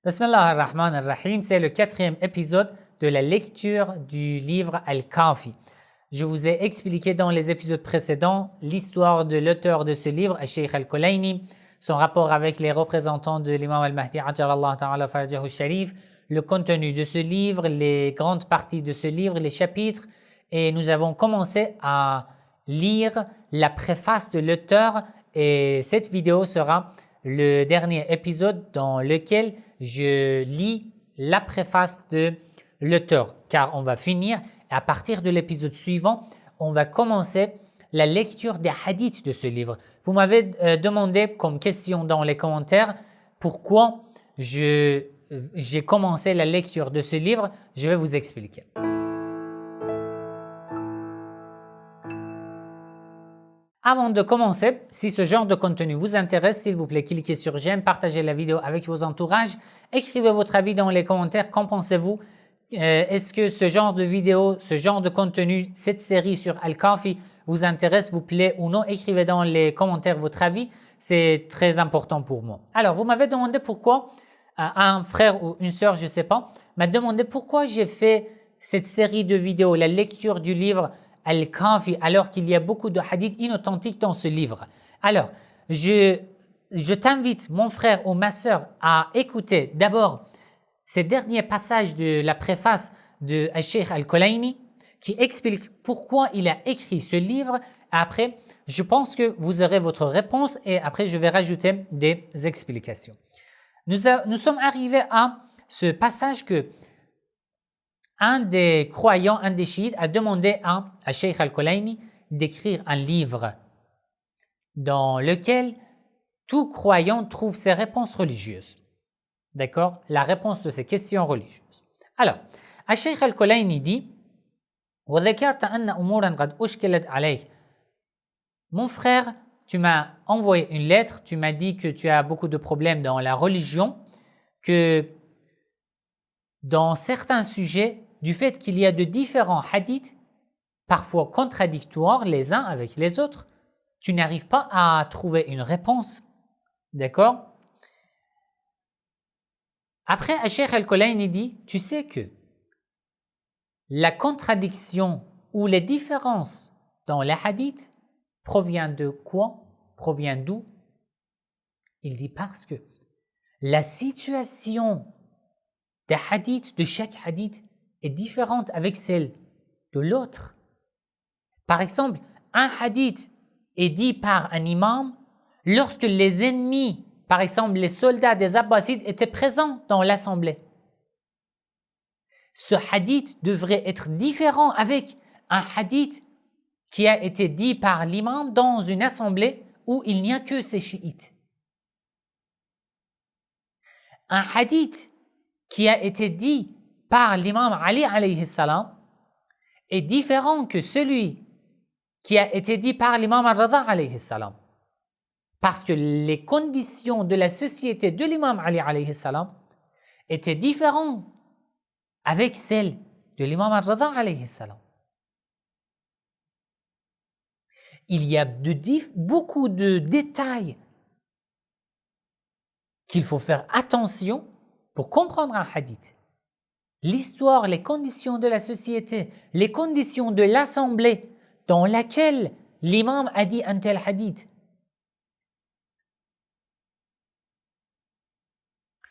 Bismillah ar-Rahman ar-Rahim, c'est le 4e épisode de la lecture du livre Al-Kafi. Je vous ai expliqué dans les épisodes précédents l'histoire de l'auteur de ce livre, Al-Sheikh Al-Kulayni, son rapport avec les représentants de l'imam Al-Mahdi Ajjalallahu ta'ala farjahu sharif, le contenu de ce livre, les grandes parties de ce livre, les chapitres, et nous avons commencé à lire la préface de l'auteur et cette vidéo sera le dernier épisode dans lequel je lis la préface de l'auteur, car on va finir et à partir de l'épisode suivant, on va commencer la lecture des hadiths de ce livre. Vous m'avez demandé comme question dans les commentaires pourquoi j'ai commencé la lecture de ce livre. Je vais vous expliquer. Avant de commencer, si ce genre de contenu vous intéresse, s'il vous plaît, cliquez sur j'aime, partagez la vidéo avec vos entourages, écrivez votre avis dans les commentaires. Qu'en pensez-vous? Est-ce que ce genre de vidéo, ce genre de contenu, cette série sur Al-Kafi vous intéresse, vous plaît ou non? Écrivez dans les commentaires votre avis, c'est très important pour moi. Alors, vous m'avez demandé pourquoi, un frère ou une sœur, je ne sais pas, m'a demandé pourquoi j'ai fait cette série de vidéos, la lecture du livre Al-Kafi, alors qu'il y a beaucoup de hadiths inauthentiques dans ce livre. Alors, je t'invite, mon frère ou ma sœur, à écouter d'abord ces derniers passages de la préface de Al-Sheikh Al-Kulayni qui explique pourquoi il a écrit ce livre. Après, je pense que vous aurez votre réponse et après, je vais rajouter des explications. Nous sommes arrivés à ce passage que un des croyants, un des chiites, a demandé à Sheikh Al-Kulayni d'écrire un livre dans lequel tout croyant trouve ses réponses religieuses. D'accord? La réponse de ces questions religieuses. Alors, Sheikh Al-Kulayni dit وَذَكَرْتَ أَنَّ أُمُورًا قَدْ أُشْكِلَتْ عَلَيْكَ. Mon frère, tu m'as envoyé une lettre, tu m'as dit que tu as beaucoup de problèmes dans la religion, que dans certains sujets, du fait qu'il y a de différents hadiths, parfois contradictoires les uns avec les autres, tu n'arrives pas à trouver une réponse. D'accord? Après, Sheikh Al-Kulayni dit, tu sais que la contradiction ou les différences dans les hadiths provient de quoi? Provient d'où? Il dit parce que la situation des hadiths, de chaque hadith, est différente avec celle de l'autre. Par exemple, un hadith est dit par un imam lorsque les ennemis, par exemple les soldats des Abbasides, étaient présents dans l'assemblée. Ce hadith devrait être différent avec un hadith qui a été dit par l'imam dans une assemblée où il n'y a que ces chiites. Un hadith qui a été dit par l'imam Ali alayhi salam est différent que celui qui a été dit par l'imam Ar-Rada alayhi salam. Parce que les conditions de la société de l'imam Ali alayhi salam étaient différentes avec celles de l'imam Ar-Rada alayhi salam. Il y a beaucoup de détails qu'il faut faire attention pour comprendre un hadith. L'histoire, les conditions de la société, les conditions de l'assemblée dans laquelle l'imam a dit un tel hadith.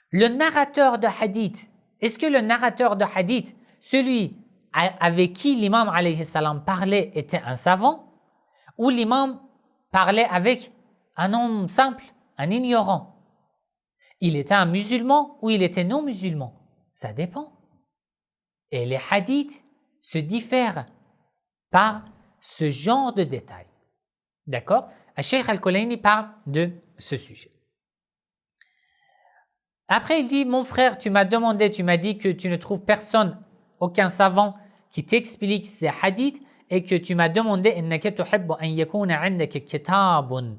Le narrateur de hadith, est-ce que le narrateur de hadith, celui avec qui l'imam alayhi salam parlait, était un savant ou l'imam parlait avec un homme simple, un ignorant? Il était un musulman ou il était non musulman? Ça dépend. Et les hadiths se diffèrent par ce genre de détails. D'accord? Sheikh Al-Kulayni parle de ce sujet. Après, il dit, mon frère, tu m'as demandé, tu m'as dit que tu ne trouves personne, aucun savant qui t'explique ces hadiths et que tu m'as demandé إنك تحب أن يكون عندك كتاب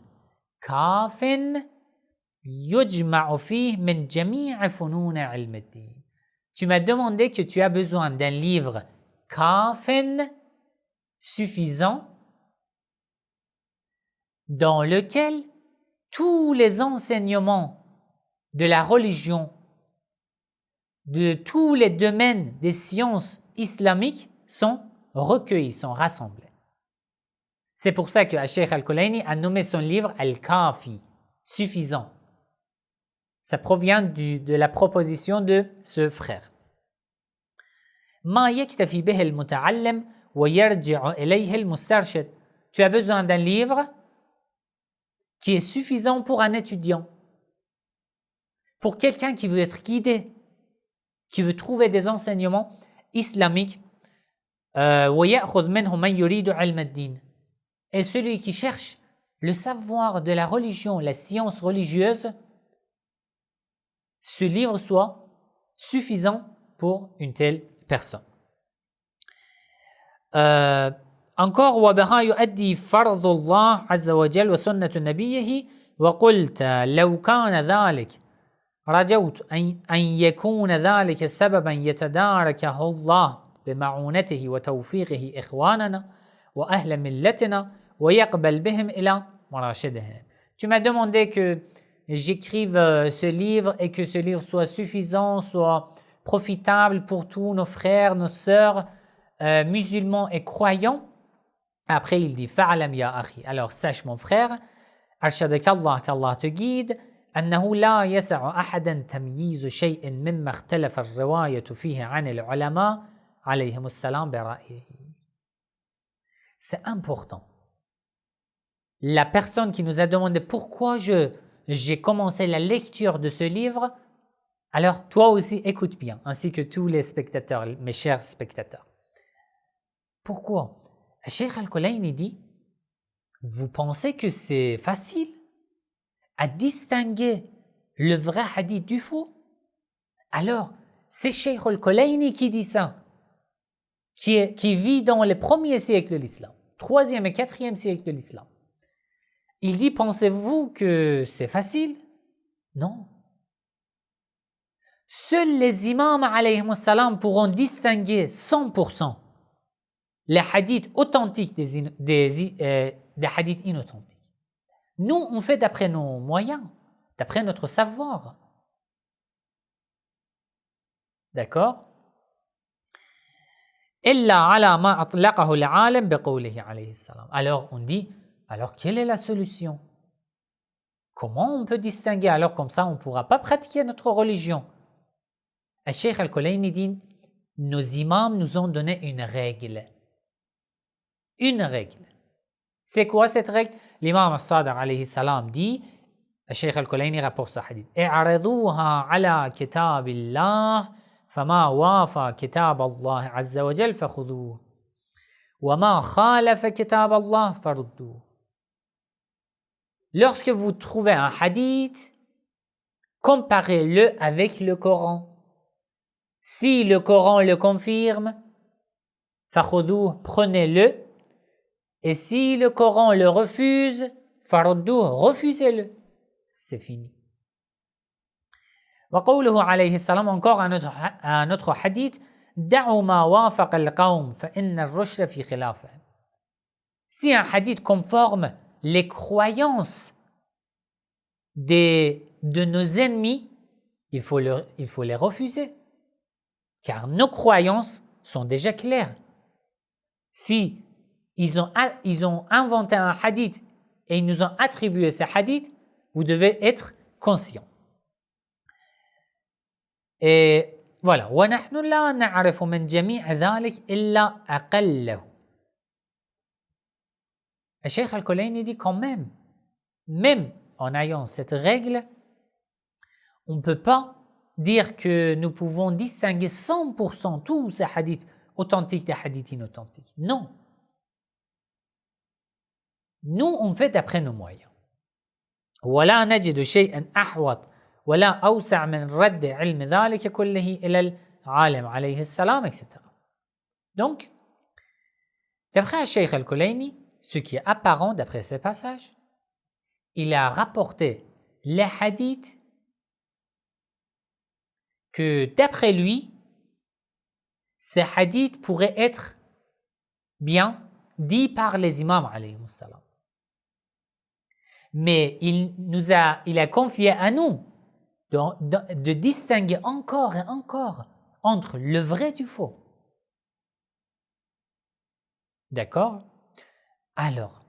كاف يجمع فيه من جميع فنون علم الدين. Tu m'as demandé que tu as besoin d'un livre kafin suffisant dans lequel tous les enseignements de la religion de tous les domaines des sciences islamiques sont recueillis, sont rassemblés. C'est pour ça que Cheikh Al-Kulaini a nommé son livre Al-Kafi, suffisant. Ça provient de la proposition de ce frère. ما يكتفي به المتعلم ويرجع إليه المسترشد. Tu as besoin d'un livre qui est suffisant pour un étudiant, pour quelqu'un qui veut être guidé, qui veut trouver des enseignements islamiques. ويأخذ منه من يريد علم الدين. Et celui qui cherche le savoir de la religion, la science religieuse, ce livre soit suffisant pour une telle personne. Encore وبها يؤدي فرض الله عز وجل وسنة نبيه وقلت لو كان ذلك رجوت أن يكون ذلك سببا يتداركه الله بمعونته وتوفيقه إخواننا وأهل ملتنا ويقبل بهم إلى مراشدهم. Tu m'as demandé que j'écrive ce livre et que ce livre soit suffisant, soit profitable pour tous nos frères, nos sœurs musulmans et croyants. Après, il dit فَعْلَمْ يَا أَخِي. Alors, sache mon frère, أرشدك الله qu'Allah te guide, أنه لا يسع أحدا تمييز شيء مما اختلف الرواية فيه عن العلماء عليهم السلام برأيه. C'est important. La personne qui nous a demandé pourquoi j'ai commencé la lecture de ce livre, alors toi aussi écoute bien, ainsi que tous les spectateurs, mes chers spectateurs. Pourquoi? Cheikh Al-Kulaini dit, vous pensez que c'est facile à distinguer le vrai hadith du faux? Alors, c'est Cheikh Al-Kulaini qui dit ça, qui vit dans les premiers siècles de l'islam, 3e et 4e siècle de l'islam. Il dit, pensez-vous que c'est facile? Non. Seuls les imams alayhimus salam pourront distinguer 100% les hadiths authentiques des hadiths inauthentiques. Nous, on fait d'après nos moyens, d'après notre savoir. D'accord? إلا على ما أطلقه العالم بقوله عليه السلام. Alors on dit, alors quelle est la solution? Comment on peut distinguer? Alors comme ça, on ne pourra pas pratiquer notre religion. Cheikh Al-Kulaini dit, nos imams nous ont donné une règle. Une règle. C'est quoi cette règle? L'imam As-Sadiq alayhi salam dit, Cheikh Al-Kulaini rapporte ce hadith, اعرضوها على كتاب الله فما وافى كتاب الله عز وجل فخذوه وما خالف كتاب الله فردوه. Lorsque vous trouvez un hadith, comparez-le avec le Coran. Si le Coran le confirme, فخذوه, prenez-le. Et si le Coran le refuse, فردوه, refusez-le. C'est fini. وقوله عليه السلام, encore un autre hadith, دعوا ما وافق القوم فإن الرشد في خلافهم. Si un hadith conforme les croyances de nos ennemis, il faut les refuser. Car nos croyances sont déjà claires. Si ils ont inventé un hadith et ils nous ont attribué ce hadith, vous devez être conscient. Et voilà. وَنَحْنُ لَا نَعْرِفُ مِنْ جَمِيعِ ذَلِكَ إِلَّا أَقَلَّهُ. Et Cheikh Al-Kulaini dit quand même en ayant cette règle, on ne peut pas dire que nous pouvons distinguer 100% tous ces hadiths authentiques des hadiths inauthentiques. Non. Nous, on fait d'après nos moyens. وَلَا نَجِدُ شَيْئًا أَحْوَطَ وَلَا أَوْسَعَ مِنْ رَدِّ عِلْمِ ذَلِكَ كُلِّهِ إِلَى الْعَالِمِ عَلَيْهِ السَّلَامِ, etc. Donc, d'après Cheikh Al-Kulaini, ce qui est apparent d'après ces passages, il a rapporté les hadiths que d'après lui, ces hadiths pourraient être bien dits par les imams alayhimus salam. Mais il a confié à nous de distinguer encore et encore entre le vrai du faux. D'accord? Alors,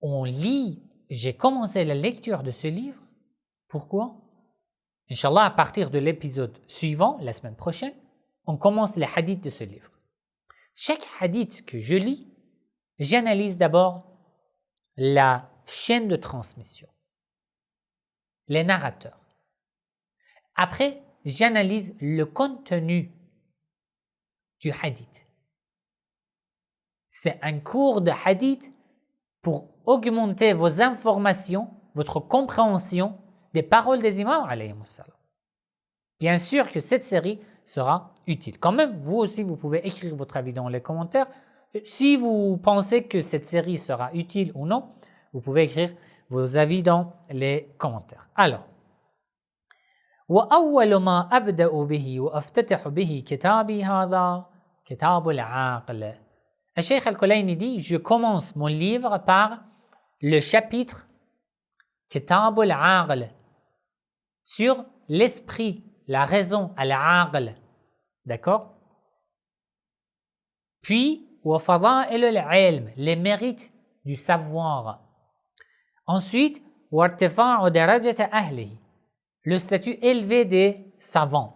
on lit, j'ai commencé la lecture de ce livre. Pourquoi? Inch'Allah, à partir de l'épisode suivant, la semaine prochaine, on commence les hadiths de ce livre. Chaque hadith que je lis, j'analyse d'abord la chaîne de transmission, les narrateurs. Après, j'analyse le contenu du hadith. C'est un cours de hadith pour augmenter vos informations, votre compréhension des paroles des imams alayhi salam. Bien sûr que cette série sera utile. Quand même, vous aussi, vous pouvez écrire votre avis dans les commentaires. Si vous pensez que cette série sera utile ou non, vous pouvez écrire vos avis dans les commentaires. Alors, وأول ما أبدأ به وأفتتح به كتابي هذا كتاب العقل. Cheikh Al-Kulayni dit, je commence mon livre par le chapitre Kitab al-Aql sur l'esprit, la raison, al-Aql. D'accord? Puis, wa fada'il al-ilm, les mérites du savoir. Ensuite, wa irtifa'u darajat ahlihi, le statut élevé des savants.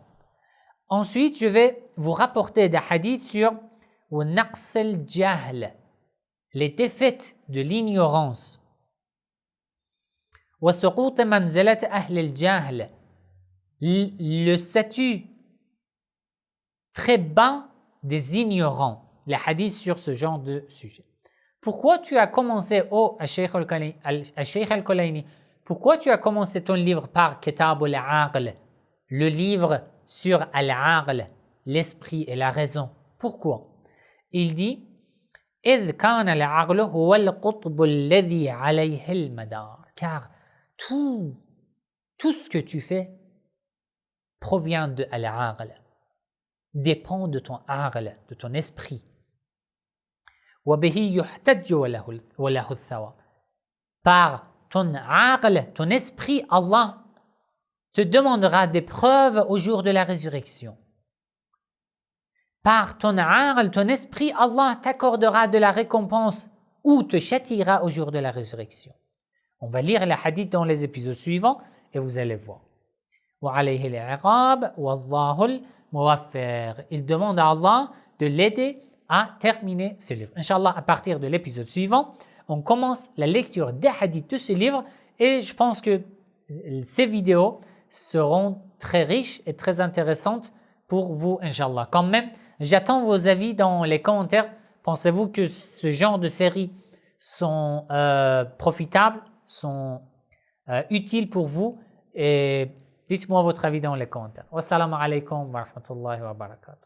Ensuite, je vais vous rapporter des hadiths sur wa naqs al-jahl, les défaites de l'ignorance. Wa suqut manzilat ahli al-jahl, le statut très bas des ignorants, les hadiths sur ce genre de sujet. Pourquoi tu as commencé, Cheikh Al-Kulayni, pourquoi tu as commencé ton livre par Kitab al-Aql, le livre sur al-Aql, l'esprit et la raison? Pourquoi? Il dit, إذ كان العقل هو القطب الذي عليه المدار. Car tout ce que tu fais provient de al-Aql, dépend de ton aql, de ton esprit. وبه يحتج وله الثواب. Par ton aql, ton esprit, Allah te demandera des preuves au jour de la résurrection. Par ton aql, ton esprit, Allah t'accordera de la récompense ou te châtiera au jour de la résurrection. On va lire les hadiths dans les épisodes suivants et vous allez voir. وعليه العقاب والله الموفق. Il demande à Allah de l'aider à terminer ce livre. Inch'Allah, à partir de l'épisode suivant, on commence la lecture des hadiths de ce livre et je pense que ces vidéos seront très riches et très intéressantes pour vous, Inch'Allah. Quand même, j'attends vos avis dans les commentaires. Pensez-vous que ce genre de séries sont profitables, sont utiles pour vous? Et dites-moi votre avis dans les commentaires. Wassalamu alaikum wa rahmatullahi wa barakatuh.